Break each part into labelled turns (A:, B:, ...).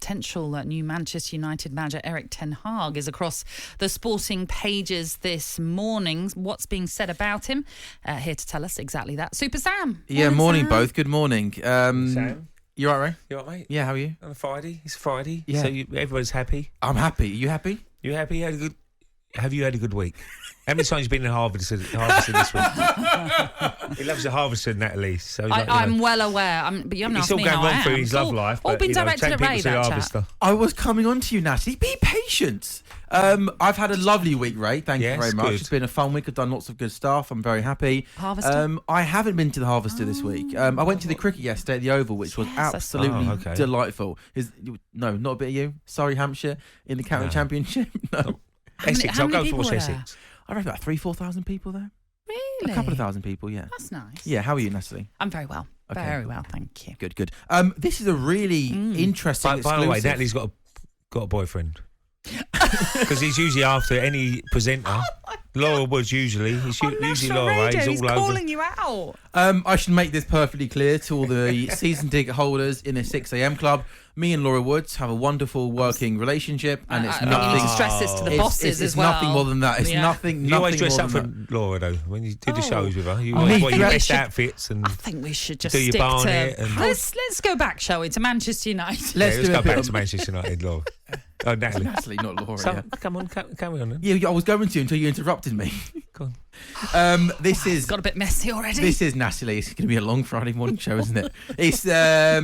A: potential new Manchester United manager Erik ten Hag is across the sporting pages this morning. What's being said about him? Here to tell us exactly that, Super Sam.
B: Morning
A: Sam.
B: both. Good morning.
C: Sam,
B: You all right, Ray?
C: you all right, mate?
B: Yeah, how are you?
C: On a Friday. It's a Friday.
B: Yeah.
C: So everybody's happy.
B: I'm happy. Are you happy?
C: You happy? Have you had a good week? How many times have you been in Harveston this week? He loves the Harveston, Natalie. So
A: I'm well aware. But you haven't asked
C: it's all
A: me
C: going
A: how
C: wrong
A: I
C: through
A: am.
C: his love life.
A: All
C: but,
A: been directed
C: take
A: at
C: people
A: Ray,
C: to the
A: that chat.
C: Harvester.
B: I was coming on to you, Natalie. Be patient. I've had a lovely week, Ray. Thank you very much.
C: Good.
B: It's been a fun week. I've done lots of good stuff. I'm very happy.
A: Harvester?
B: I haven't been to the Harvester this week. I went to the cricket yesterday at the Oval, which was absolutely delightful. No, not a bit of you. Surrey, Hampshire in the county championship. No.
C: Essex. I'll go towards Essex.
B: I reckon about 3,000-4,000 people there.
A: Really?
B: A couple of thousand people, yeah.
A: That's nice.
B: Yeah, how are you, Natalie?
A: I'm very well.
B: Okay.
A: Very well, thank you.
B: Good. This is a really interesting
C: By
B: exclusive.
C: the way, Natalie's got a boyfriend. Because he's usually after any presenter. Laura Woods usually. He's usually Laura.
A: He's
C: all over.
A: calling you out.
B: I should make this perfectly clear to all the season ticket holders in the 6am club. Me and Laura Woods have a wonderful working relationship, and it's nothing.
A: You need to stress this to the bosses
B: it's
A: as well.
B: nothing more than that. It's nothing.
C: You always
B: nothing
C: dress
B: more
C: up
B: than
C: for Laura though when you do the shows with her. You
A: I
C: always
A: think
C: wear your
A: we
C: best
A: should-
C: outfits and
A: I think we should just
C: do your
A: stick to.
C: barnet and-
A: Let's go back, shall we, to Manchester United?
B: Let's
C: let's
B: do
C: go
B: a bit
C: back
B: of-
C: to Manchester United, Laura. Oh, Natalie.
B: Natalie, not Laura.
C: So,
B: yeah.
C: come on, carry on then.
B: Yeah, I was going to until you interrupted me.
C: Go on.
B: This is
A: It's got a bit messy already.
B: This is Natalie. It's going to be a long Friday morning show, isn't it? It's a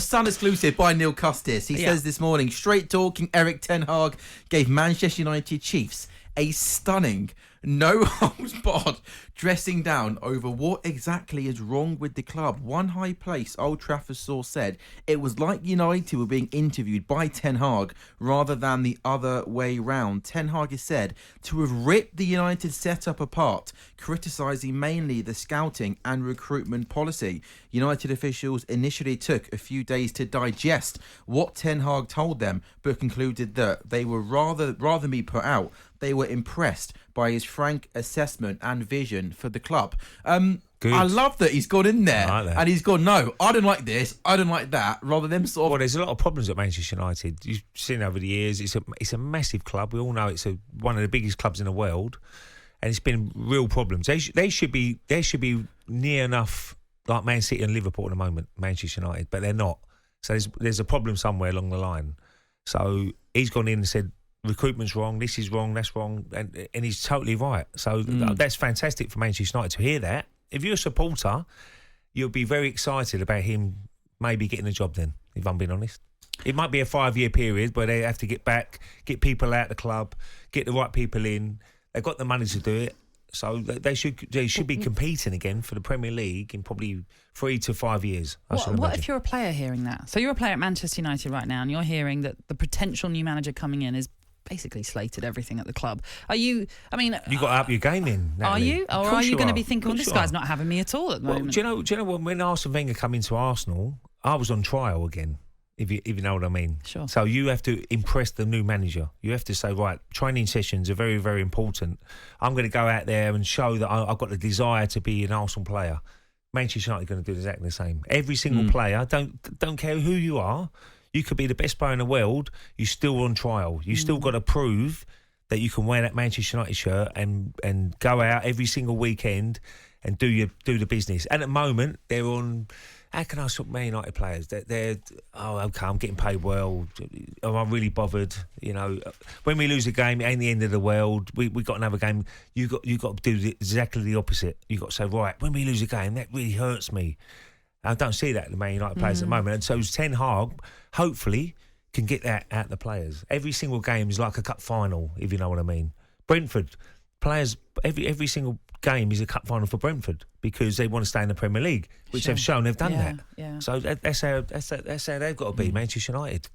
B: Sun exclusive by Neil Custis. He says this morning, straight talking Erik ten Hag gave Manchester United Chiefs a stunning, no holds barred dressing down over what exactly is wrong with the club. One high place Old Trafford source said it was like United were being interviewed by Ten Hag rather than the other way round. Ten Hag is said to have ripped the United setup apart, criticising mainly the scouting and recruitment policy. United officials initially took a few days to digest what Ten Hag told them, but concluded that they were rather than be put out, they were impressed by his frank assessment and vision for the club.
C: Good.
B: I love that he's gone in there and he's gone, no, I don't like this, I don't like that, rather than sort of...
C: Well, there's a lot of problems at Manchester United. You've seen over the years, it's a massive club. We all know it's one of the biggest clubs in the world, and it's been real problems. They should be near enough like Man City and Liverpool at the moment, Manchester United, but they're not. So there's a problem somewhere along the line. So he's gone in and said, recruitment's wrong, this is wrong, that's wrong, and he's totally right. So that's fantastic for Manchester United to hear that. If you're a supporter, you'll be very excited about him maybe getting a job then, if I'm being honest. It might be a 5-year period where they have to get back, get people out of the club, get the right people in. They've got the money to do it. So they should be competing again for the Premier League in probably 3 to 5 years.
A: What if you're a player hearing that? So you're a player at Manchester United right now and you're hearing that the potential new manager coming in is basically slated everything at the club. Are you, I mean...
C: You've got to up your game in, Natalie.
A: Are you? Or are you going to be thinking, well, this guy's not having me at all at the moment?
C: Do you know when Arsene Wenger came into Arsenal, I was on trial again, if you know what I mean.
A: Sure.
C: So you have to impress the new manager. You have to say, right, training sessions are very, very important. I'm going to go out there and show that I've got the desire to be an Arsenal player. Manchester United are going to do exactly the same. Every single player, don't care who you are, you could be the best player in the world, you're still on trial. You still got to prove that you can wear that Manchester United shirt and go out every single weekend and do the business. And at the moment, they're on... How can I sort Man United players? They're okay, I'm getting paid well. Am I really bothered? You know, when we lose a game, it ain't the end of the world. We got another game. You got to do exactly the opposite. You got to say, right, when we lose a game, that really hurts me. I don't see that in the Man United players at the moment. And so Ten Hag, hopefully, can get that out of the players. Every single game is like a cup final, if you know what I mean. Brentford, players, every single game is a cup final for Brentford because they want to stay in the Premier League, which they've shown they've done that.
A: Yeah.
C: So that's how they've got to be, Manchester United.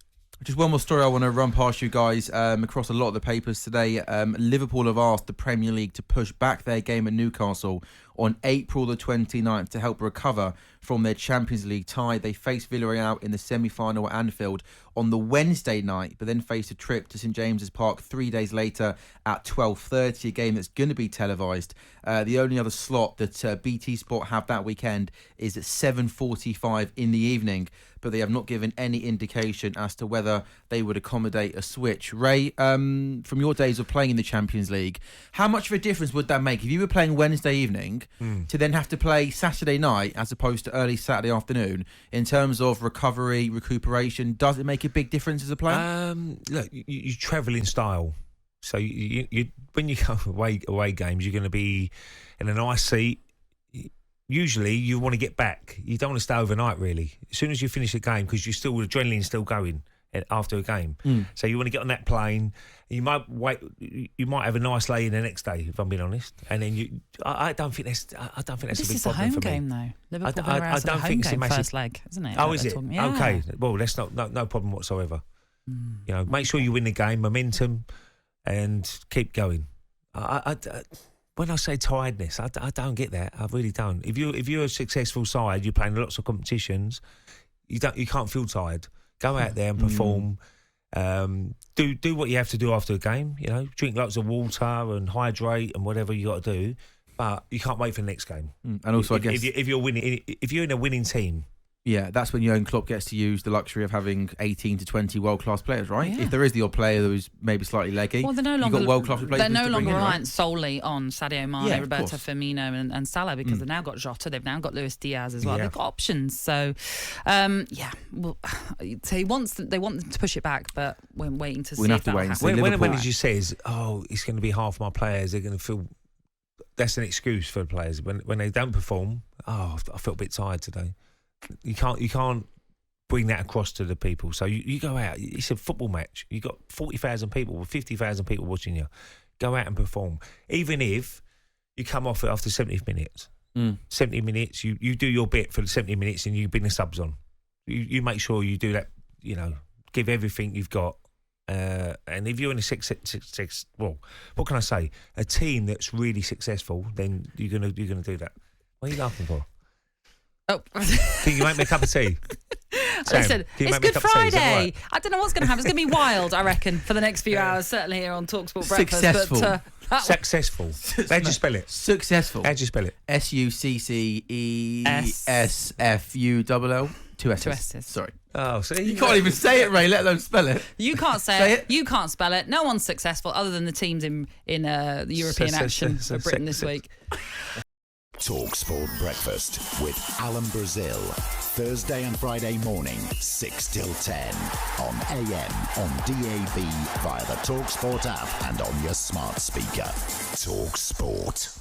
B: Just one more story I want to run past you guys. Across a lot of the papers today, Liverpool have asked the Premier League to push back their game at Newcastle on April the 29th to help recover from their Champions League tie. They faced Villarreal in the semi-final at Anfield on the Wednesday night, but then faced a trip to St James's Park 3 days later at 12:30, a game that's going to be televised. The only other slot that BT Sport have that weekend is at 7:45 in the evening, but they have not given any indication as to whether they would accommodate a switch. Ray, from your days of playing in the Champions League, how much of a difference would that make if you were playing Wednesday evening to then have to play Saturday night as opposed to early Saturday afternoon in terms of recovery, recuperation? Does it make a big difference as a player?
C: Look, you travel in style. So you when you go away games, you're going to be in a nice seat. Usually, you want to get back. You don't want to stay overnight, really. As soon as you finish a game, because adrenaline's still going after a game. So you want to get on that plane. You might wait. You might have a nice lay in the next day, if I'm being honest. And then I don't think that's a big problem for me.
A: This is a home game, though. Liverpool I don't think it's a massive first leg, isn't it?
C: Oh, is it? Yeah. Okay. Well, that's no problem whatsoever. You know, make sure you win the game, momentum, and keep going. When I say tiredness, I don't get that. I really don't. If you're a successful side, you're playing lots of competitions. You can't feel tired. Go out there and perform. Do what you have to do after a game. You know, drink lots of water and hydrate and whatever you got to do. But you can't wait for the next game.
B: And also, I guess
C: if you're winning, if you're in a winning team.
B: Yeah, that's when Jurgen Klopp gets to use the luxury of having 18 to 20 world-class players, right?
A: Yeah.
B: If there is the odd player who's maybe slightly leggy,
A: well, they're no longer,
B: you've got world-class replacements.
A: They're no longer reliant
B: right?
A: solely on Sadio Mane, Roberto Firmino and Salah, because they've now got Jota, they've now got Luis Diaz as well.
C: Yeah.
A: They've got options. So, so they want them to push it back, but we're waiting to see if that will happen.
C: When a manager says, it's going to be half my players, they're going to feel... That's an excuse for the players. When they don't perform, I felt a bit tired today. You can't bring that across to the people. So you go out, it's a football match. You got 40,000 people, 50,000 people watching you. Go out and perform. Even if you come off it after 70 minutes. 70 minutes, you do your bit for the 70 minutes and you bring the subs on. You make sure you do that, give everything you've got. And if you're in what can I say? A team that's really successful, then you're gonna do that. What are you laughing for?
A: Oh,
C: can you make me a cup of tea? Sam,
A: listen, it's Good Friday. I don't know what's going to happen. It's going to be wild, I reckon, for the next few hours, certainly here on talkSPORT Breakfast.
B: Successful.
A: But,
C: Successful. How'd you spell it?
B: Successful.
C: How'd you spell it?
B: SUCCESFULL. Two S's. Sorry.
C: Oh, see?
B: You can't even say it, Ray, let alone spell it.
A: You can't say it. You can't spell it. No one's successful other than the teams in the European action for Britain this week.
D: talkSPORT Breakfast with Alan Brazil. Thursday and Friday morning, 6 till 10. On AM, on DAB, via the talkSPORT app and on your smart speaker. talkSPORT.